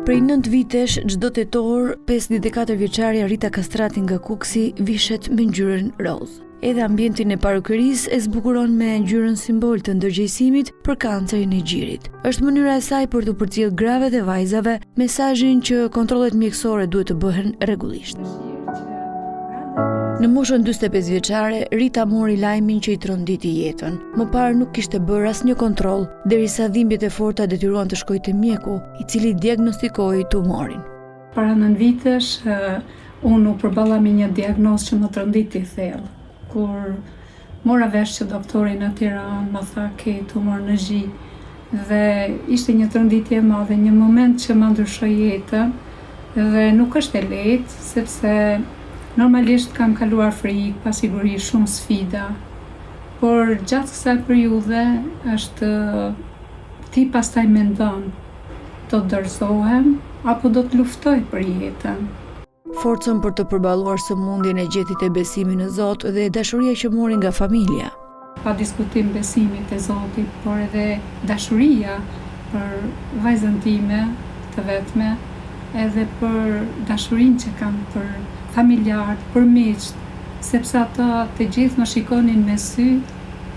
Prej 9 vitesh, çdo tetor, 54 vjeçaria Rita Kastrati nga Kuksi vishet me ngjyrën rozë. Edhe ambientin e parukërisë e zbukuron me ngjyrën simbol të ndërgjegjësimit për kancerin e gjirit. Është mënyra e saj për të përcjellë grave dhe vajzave mesazhin që kontrollet mjekësore duhet të bëhen rregullisht. Në moshën 45 vjeçare, Rita mori lajmin që i tronditi jetën. Më parë nuk kishte bërë asnjë kontroll, derisa dhimbjet e forta detyruan të shkojë te mjeku, i cili diagnostikoi tumorin. Para 9 vitesh, unë u përballa me një diagnozë që më tronditi thellë. Kur mora vesh që doktori në Tiranë më tha ke tumor në gji dhe ishte një tronditje e madhe, një moment që më ndryshoi jetën dhe nuk është e lehtë sepse normalisht kam kaluar frikë, pasiguri, shumë sfida, por gjatë kësaj periudhe është ti pastaj mendon, do të dorëzohem apo do të luftoj për jetën. Forcën për të përballuar sëmundjen e gjeti te besimi në Zot dhe dashuria që mori nga familja. Pa diskutim besimi te Zoti, por edhe dashuria për vajzën time të vetme, edhe për dashurinë që kam për familjarët, për miqt, sepse ata të gjithë më shikonin me sy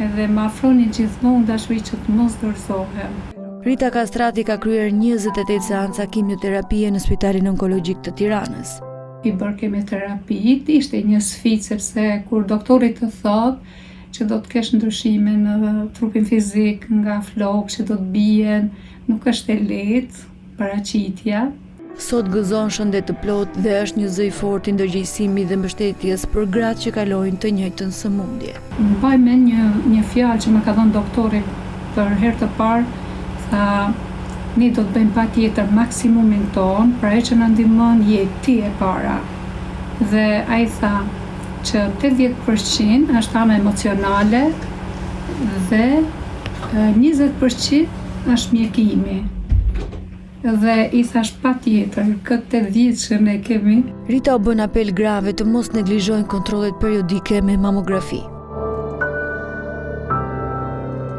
edhe më afronin gjithmonë dashuri që të mos dorëzohem. Rita Kastrati ka kryer 28 seanca kimioterapie në Spitalin Onkologjik të Tiranës. I bërë kemioterapit, ishte një sfidë sepse kur doktori të thotë që do të kesh ndryshime në trupin fizik nga flokë që do të bien, nuk është e lehtë paraqitja. Sot gëzon shëndet të plot dhe është një zë i fortë i ndërgjegjësimit dhe mbështetjes për gratë që kalojnë të njëjtën sëmundje. Mbaj mend një fjalë që më ka dhënë doktori për herë të parë, tha ne do të bëjmë patjetër maksimumin ton, pra e që na ndihmon je ti e para. Dhe ai tha që 80% është ama emocionale dhe 20% është mjekimi. Dhe i thash patjetër, këtë 10 që ne kemi. Rita u bën apel grave të mos neglizhojnë kontrollet periodike me mamografi.